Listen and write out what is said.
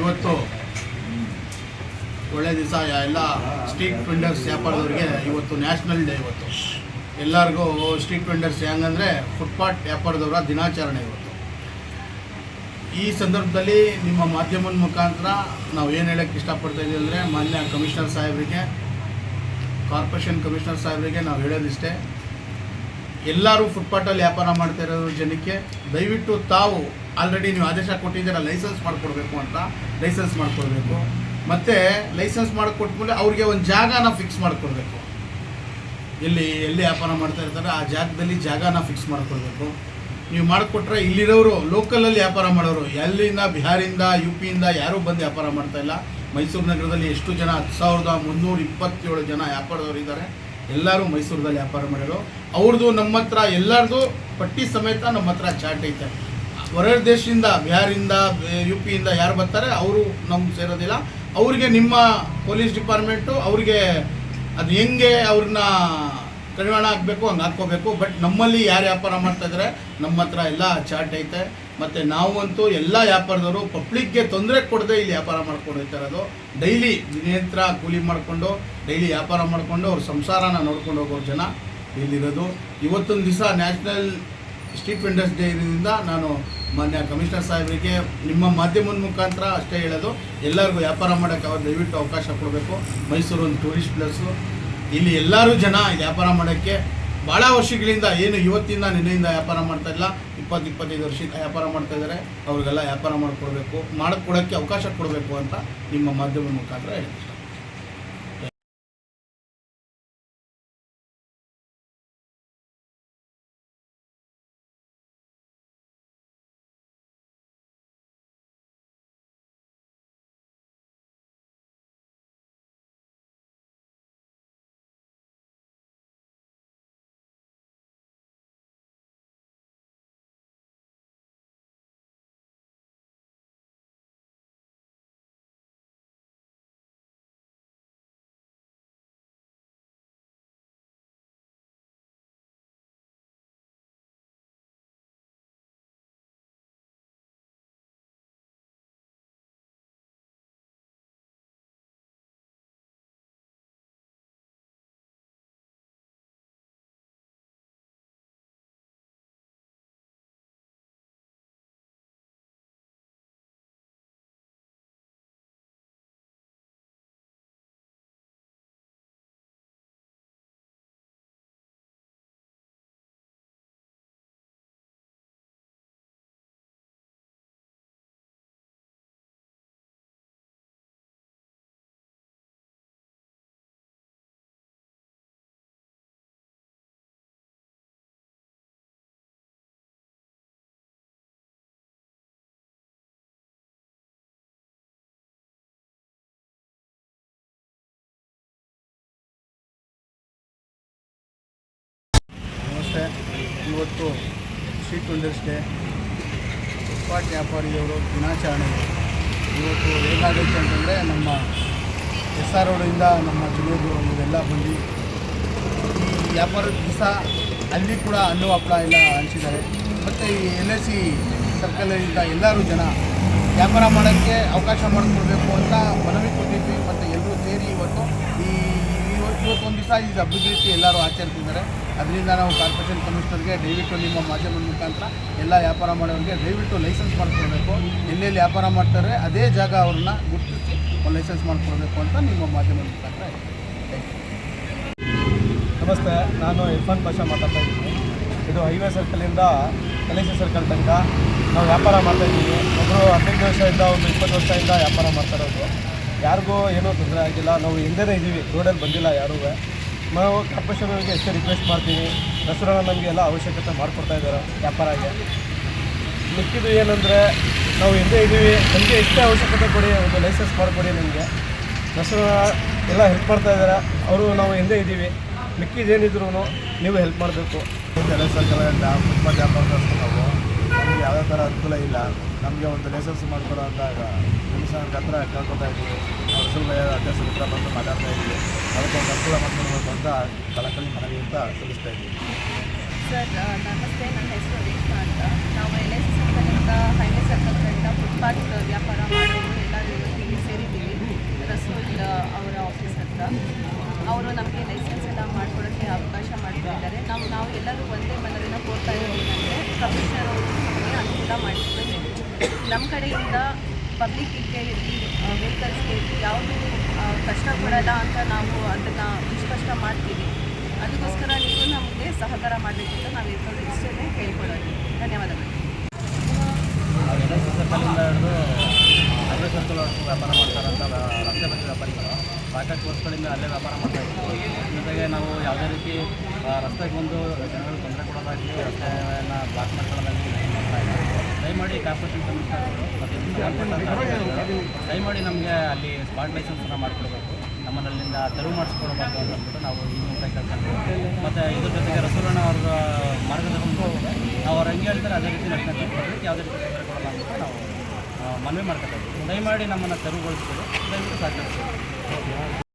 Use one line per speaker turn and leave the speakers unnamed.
ಇವತ್ತು ಒಳ್ಳೆ ದಿವಸ. ಎಲ್ಲ ಸ್ಟ್ರೀಟ್ ವೆಂಡರ್ಸ್ ವ್ಯಾಪಾರದವ್ರಿಗೆ ಇವತ್ತು ನ್ಯಾಷನಲ್ ಡೇ. ಇವತ್ತು ಎಲ್ಲರಿಗೂ ಸ್ಟ್ರೀಟ್ ವೆಂಡರ್ಸ್ ಹೆಂಗಂದರೆ ಫುಟ್ಪಾತ್ ವ್ಯಾಪಾರದವರ ದಿನಾಚರಣೆ ಇವತ್ತು. ಈ ಸಂದರ್ಭದಲ್ಲಿ ನಿಮ್ಮ ಮಾಧ್ಯಮದ ಮುಖಾಂತರ ನಾವು ಏನು ಹೇಳೋಕ್ಕೆ ಇಷ್ಟಪಡ್ತಾಯಿದ್ದೀವಿ ಅಂದರೆ, ಮಾನ್ಯ ಕಮಿಷನರ್ ಸಾಹೇಬರಿಗೆ, ಕಾರ್ಪೊರೇಷನ್ ಕಮಿಷನರ್ ಸಾಹೇಬರಿಗೆ ನಾವು ಹೇಳೋದಿಷ್ಟೇ, ಎಲ್ಲರೂ ಫುಟ್ಪಾತಲ್ಲಿ ವ್ಯಾಪಾರ ಮಾಡ್ತಾ ಇರೋ ಜನಕ್ಕೆ ದಯವಿಟ್ಟು ತಾವು ಆಲ್ರೆಡಿ ನೀವು ಆದೇಶ ಕೊಟ್ಟಿದ್ದೀರ ಲೈಸೆನ್ಸ್ ಮಾಡಿಕೊಡ್ಬೇಕು ಅಂತ, ಲೈಸೆನ್ಸ್ ಮಾಡಿಕೊಡ್ಬೇಕು. ಮತ್ತು ಲೈಸೆನ್ಸ್ ಮಾಡಿಕೊಟ್ಮೇಲೆ ಅವ್ರಿಗೆ ಒಂದು ಜಾಗನ ಫಿಕ್ಸ್ ಮಾಡಿಕೊಡ್ಬೇಕು. ಎಲ್ಲಿ ವ್ಯಾಪಾರ ಮಾಡ್ತಾ ಇರ್ತಾರೆ ಆ ಜಾಗದಲ್ಲಿ ಜಾಗನ ಫಿಕ್ಸ್ ಮಾಡಿಕೊಡ್ಬೇಕು. ನೀವು ಮಾಡಿಕೊಟ್ರೆ ಇಲ್ಲಿರೋರು ಲೋಕಲಲ್ಲಿ ವ್ಯಾಪಾರ ಮಾಡೋರು, ಎಲ್ಲಿಂದ ಬಿಹಾರಿಂದ UPಯಿಂದ ಯಾರೂ ಬಂದು ವ್ಯಾಪಾರ ಮಾಡ್ತಾಯಿಲ್ಲ. ಮೈಸೂರು ನಗರದಲ್ಲಿ ಎಷ್ಟು ಜನ 10,327 ಜನ ವ್ಯಾಪಾರದವರು ಇದ್ದಾರೆ. ಎಲ್ಲರೂ ಮೈಸೂರಲ್ಲಿ ವ್ಯಾಪಾರ ಮಾಡಿರೋ ಅವ್ರದ್ದು ನಮ್ಮ ಹತ್ರ ಎಲ್ಲರದು ಪಟ್ಟಿ ಸಮೇತ ನಮ್ಮ ಹತ್ರ ಚಾಟ್ ಐತೆ. ಹೊರ ದೇಶದಿಂದ ಬಿಹಾರಿಂದ UPಯಿಂದ ಯಾರು ಬರ್ತಾರೆ ಅವರು ನಮ್ಗೆ ಸೇರೋದಿಲ್ಲ. ಅವ್ರಿಗೆ ನಿಮ್ಮ ಪೊಲೀಸ್ ಡಿಪಾರ್ಟ್ಮೆಂಟು ಅವ್ರಿಗೆ ಅದು ಹೆಂಗೆ ಅವ್ರನ್ನ ಕಡಿವಾಣ ಹಾಕಬೇಕು ಹಂಗೆ ಹಾಕ್ಕೋಬೇಕು. ಬಟ್ ನಮ್ಮಲ್ಲಿ ಯಾರು ವ್ಯಾಪಾರ ಮಾಡ್ತಾಯಿದ್ದಾರೆ ನಮ್ಮ ಹತ್ರ ಎಲ್ಲ ಚಾಟ್ ಐತೆ. ಮತ್ತು ನಾವು ಅಂತೂ ಎಲ್ಲ ವ್ಯಾಪಾರದವರು ಪಬ್ಲಿಕ್ಗೆ ತೊಂದರೆ ಕೊಡದೆ ಇಲ್ಲಿ ವ್ಯಾಪಾರ ಮಾಡ್ಕೊಂಡು ಹೋಗ್ತಾಯಿರೋದು. ಡೈಲಿ ದಿನೇತ್ರ ಕೂಲಿ ಮಾಡಿಕೊಂಡು ಡೈಲಿ ವ್ಯಾಪಾರ ಮಾಡಿಕೊಂಡು ಅವ್ರ ಸಂಸಾರನ ನೋಡ್ಕೊಂಡು ಹೋಗೋರು ಜನ ಇಲ್ಲಿರೋದು. ಇವತ್ತೊಂದು ದಿವಸ ನ್ಯಾಷನಲ್ ಸ್ಟ್ರೀಟ್ ವೆಂಡರ್ಸ್ ಡೇ ಇರೋದ್ರಿಂದ ನಾನು ಮಾನ್ಯ ಕಮಿಷನರ್ ಸಾಹೇಬರಿಗೆ ನಿಮ್ಮ ಮಾಧ್ಯಮದ ಮುಖಾಂತರ ಅಷ್ಟೇ ಹೇಳೋದು, ಎಲ್ಲರಿಗೂ ವ್ಯಾಪಾರ ಮಾಡೋಕ್ಕೆ ಅವ್ರು ದಯವಿಟ್ಟು ಅವಕಾಶ ಕೊಡಬೇಕು. ಮೈಸೂರು ಒಂದು ಟೂರಿಸ್ಟ್ ಪ್ಲೇಸು. ಇಲ್ಲಿ ಎಲ್ಲರೂ ಜನ ವ್ಯಾಪಾರ ಮಾಡೋಕ್ಕೆ ಭಾಳ ವರ್ಷಗಳಿಂದ, ಏನು ಇವತ್ತಿಂದ ನಿನ್ನೆಯಿಂದ ವ್ಯಾಪಾರ ಮಾಡ್ತಾಯಿಲ್ಲ, 20-25 ವರ್ಷದಿಂದ ವ್ಯಾಪಾರ ಮಾಡ್ತಾಯಿದ್ದಾರೆ. ಅವ್ರಿಗೆಲ್ಲ ವ್ಯಾಪಾರ ಮಾಡಿಕೊಡೋಕ್ಕೆ ಅವಕಾಶ ಕೊಡಬೇಕು ಅಂತ ನಿಮ್ಮ ಮಾಧ್ಯಮದ ಮುಖಾಂತರ ಹೇಳ್ತೀನಿ. ಇವತ್ತು ಸ್ಟ್ರೀಟ್ ವೆಂಡರ್ಸ್ ಡೇ, ಫುಟ್ಪಾತ್ ವ್ಯಾಪಾರಿಯವರು ದಿನಾಚರಣೆ. ಇವತ್ತು ಏನಾಗೈತೆ ಅಂತಂದರೆ, ನಮ್ಮ SR ರೋಡಿಂದ ನಮ್ಮ ಜಿಲ್ಲೆದು ಇವರೆಲ್ಲ ಬಂದು ಈ ವ್ಯಾಪಾರದ ದಿವಸ ಅಲ್ಲಿ ಕೂಡ ಹಣ್ಣು ಹಪ್ಪಳ ಎಲ್ಲ ಹಂಚಿದ್ದಾರೆ. ಮತ್ತು ಈ LIC ಸರ್ಕಲಿಂದ ಎಲ್ಲರೂ ಜನ ವ್ಯಾಪಾರ ಮಾಡೋಕ್ಕೆ ಅವಕಾಶ ಮಾಡಿಕೊಡ್ಬೇಕು ಅಂತ ಮನವಿ ಕೊಟ್ಟಿದ್ವಿ. ಮತ್ತು ಎಲ್ಲರೂ ಸೇರಿ ಇವತ್ತೊಂದು ದಿವಸ ಇದು ಹಬ್ಬದ ರೀತಿ ಎಲ್ಲರೂ ಆಚರಿಸಿದ್ದಾರೆ. ಅದರಿಂದ ನಾವು ಕಾರ್ಪೊರೇಷನ್ ಕಮಿಷನರ್ಗೆ ದಯವಿಟ್ಟು ನಿಮ್ಮ ಮಾಧ್ಯಮದ ಮುಖಾಂತರ ಎಲ್ಲ ವ್ಯಾಪಾರ ಮಾಡೋರಿಗೆ ದಯವಿಟ್ಟು ಲೈಸೆನ್ಸ್ ಮಾಡಿಕೊಡ್ಬೇಕು. ಎಲ್ಲೆಲ್ಲಿ ವ್ಯಾಪಾರ ಮಾಡ್ತಾರೆ ಅದೇ ಜಾಗ ಅವ್ರನ್ನ ಗುರುತಿಸಿ ಒಂದು ಲೈಸೆನ್ಸ್ ಮಾಡಿಕೊಡ್ಬೇಕು ಅಂತ ನಿಮ್ಮ ಮಾಧ್ಯಮದ ಮುಖಾಂತರ.
ನಮಸ್ತೆ, ನಾನು ಇರ್ಫಾನ್ ಪಾಷಾ ಮಾತಾಡ್ತಾ ಇದ್ದೀನಿ. ಇದು ಹೈವೇ ಸರ್ಕಲಿಂದ LIC ಸರ್ಕಲ್ ತನಕ ನಾವು ವ್ಯಾಪಾರ ಮಾಡ್ತಾಯಿದ್ದೀವಿ. ಒಬ್ಬರು 15 ವರ್ಷದಿಂದ ಒಂದು 20 ವರ್ಷದಿಂದ ವ್ಯಾಪಾರ ಮಾಡ್ತಾಯಿರೋದು. ಯಾರಿಗೂ ಏನೂ ತೊಂದರೆ ಆಗಿಲ್ಲ. ನಾವು ಹಿಂದೆನೇ ಇದ್ದೀವಿ, ರೋಡಲ್ಲಿ ಬಂದಿಲ್ಲ ಯಾರೂ. ನಾವು ಕಾರ್ಪೊರೇಷನ್ಗೆ ಎಷ್ಟೇ ರಿಕ್ವೆಸ್ಟ್ ಮಾಡ್ತೀವಿ, ದಸರಾ ನಮಗೆ ಎಲ್ಲ ಅವಶ್ಯಕತೆ ಮಾಡಿಕೊಡ್ತಾ ಇದ್ದಾರೆ ವ್ಯಾಪಾರಕ್ಕೆ. ಮಿಕ್ಕಿದ್ದು ಏನಂದರೆ, ನಾವು ಹಿಂದೆ ಇದ್ದೀವಿ, ನಮಗೆ ಎಷ್ಟೇ ಅವಶ್ಯಕತೆ ಕೊಡಿ, ಒಂದು ಲೈಸೆನ್ಸ್ ಮಾಡಿಕೊಡಿ ನಮಗೆ. ದಸರಾ ಎಲ್ಲ ಹೆಲ್ಪ್ ಮಾಡ್ತಾಯಿದ್ದಾರೆ ಅವರು. ನಾವು ಹಿಂದೆ ಇದ್ದೀವಿ, ಮಿಕ್ಕಿದೇನಿದ್ರು ನೀವು ಹೆಲ್ಪ್ ಮಾಡಬೇಕು.
ಸರ್ಕಲಿಂದ ಫುಟ್ಪಾತ್ ವ್ಯಾಪಾರದಷ್ಟು ನಾವು ನಮಗೆ ಯಾವುದೇ ಥರ ಅನುಕೂಲ ಇಲ್ಲ. ನಮಗೆ ಒಂದು ಲೈಸೆನ್ಸ್ ಮಾಡಿಕೊಡೋ ಅಂದಾಗ ಕಮಿಷನರ್ ಹತ್ರ ಕೇಳ್ಕೊತಾ ಇದ್ದೀವಿ. ಅವ್ರ ಸುಳ್ಳು ಅಧ್ಯಕ್ಷರ ಹತ್ರ ಬಂದು ಮಾತಾಡ್ತಾ ಇದ್ದೀವಿ. ಅದಕ್ಕೆ ಒಂದು ಅನುಕೂಲ ಮಾಡ್ಕೊಳ್ಬೇಕು ಅಂತ ಕಳಕಳಿ ಮನವಿ ಅಂತ ಸಲ್ಲಿಸ್ತಾ ಇದ್ದೀವಿ.
ಸರ್ ನಮಸ್ತೆ, ನನ್ನ ಹೆಸರು ರೇಷ್ಮಾ ಅಂತ. ನಾವು LIC ಸರ್ಕಲಿಂದ ಹೈವೇ ಸರ್ಕಲ್ ಫುಟ್ಪಾತ್ ವ್ಯಾಪಾರ ಮಾಡೋದು ಎಲ್ಲ ರಸೂಲ್ ಅವರ ಆಫೀಸ್ ಹತ್ರ. ಅವರು ನಮಗೆ ಲೈಸೆನ್ಸ್ ಎಲ್ಲ ಮಾಡ್ಕೊಳ್ಳೋಕ್ಕೆ ಅವಕಾಶ ಮಾಡಿಕೊಟ್ಟಿದ್ದಾರೆ. ನಾವು ಎಲ್ಲರೂ ಒಂದೇ ಮನವಿನ ಕೋರ್ತಾ ಇದ್ದೀವಿ ಅಂದರೆ ಕಮಿಷನರ್ ಅವರು ನಮಗೆ ಅನುಕೂಲ ಮಾಡಿಕೊಡ್ಬೇಕು. ನಮ್ಮ ಕಡೆಯಿಂದ ಪಬ್ಲಿಕ್ಕಿಗೆ ಇರಲಿ ವೆಹಿಕಲ್ಸ್ಗೆ ಇರಲಿ ಯಾವುದೂ ಕಷ್ಟ ಕೊಡಲ್ಲ ಅಂತ ನಾವು ಅದನ್ನು ಸ್ಪಷ್ಟ ಮಾಡ್ತೀವಿ. ಅದಕ್ಕೋಸ್ಕರ ನೀವು ನಮಗೆ ಸಹಕಾರ ಮಾಡಬೇಕು ಅಂತ ನಾವು ಇಷ್ಟೇ ಕೇಳ್ಕೊಳ್ಳೋದು. ಧನ್ಯವಾದಗಳು.
ನಾವೆಲ್ಲ ಸರ್ಕಲಿಂದ ಹಿಡಿದು ಅಲ್ಲೇ ಸರ್ಕಲ್ವರೆಗೂ ವ್ಯಾಪಾರ ಮಾಡ್ತಾರಂತ ರಸ್ತೆ ಬಗ್ಗೆ ವ್ಯಾಪಾರಿಗಳು ಸಾಕಷ್ಟು ವರ್ಷಗಳಿಂದ ಅಲ್ಲೇ ವ್ಯಾಪಾರ ಮಾಡ್ತಾಯಿದ್ದೀವಿ. ಜೊತೆಗೆ ನಾವು ಯಾವುದೇ ರೀತಿ ರಸ್ತೆಗೆ ಬಂದು ಜನಗಳು ತೊಂದರೆ ಕೊಡೋದಾಗಲಿ ರಸ್ತೆಯನ್ನು ಬ್ಲಾಕ್ ಮಾಡ್ಕೊಳ್ಳೋದಾಗಲಿ ಮಾಡ್ತಾ ಇಲ್ಲ. ದಯಮಾಡಿ ಕಾರ್ಪೊರೇಷನ್ ಕಮಿಷನರ್ಗಳು ಮತ್ತು ದಯಮಾಡಿ ನಮಗೆ ಅಲ್ಲಿ ಸ್ಪಾಟ್ ಲೈಸೆನ್ಸನ್ನು ಮಾಡಿಕೊಡ್ಬೇಕು. ನಮ್ಮಲ್ಲಿಂದ ತೆರವು ಮಾಡಿಸ್ಕೊಡ್ಬಾರ್ದು ಅಂತ ಅಂದ್ಬಿಟ್ಟು ನಾವು ಈ ಮೂಲಕ ಕೇಳ್ಕೊಂಡ್ವಿ. ಮತ್ತು ಇದ್ರ ಜೊತೆಗೆ ರಸೂಲಣ್ಣ ಅವ್ರ ಮಾರ್ಗದರ್ಶನ ನಾವು ಅವ್ರು ಹೆಂಗೆ ಹೇಳ್ತಾರೆ ಅದೇ ರೀತಿ ರಕ್ಷಣೆ ತಗೊಳ್ಬೇಕು. ಯಾವುದೇ ರೀತಿ ತೊಂದರೆ ಕೊಡೋಲ್ಲ ಅಂದ್ಬಿಟ್ಟು ನಾವು ಮನವಿ ಮಾಡ್ಕೊತಾ ಇದ್ದೀವಿ. ದಯಮಾಡಿ ನಮ್ಮನ್ನು ತೆರವುಗೊಳಿಸ್ತೀವಿ. ದಯವಿಟ್ಟು ಸಹಕರಿಸ್ತೀವಿ.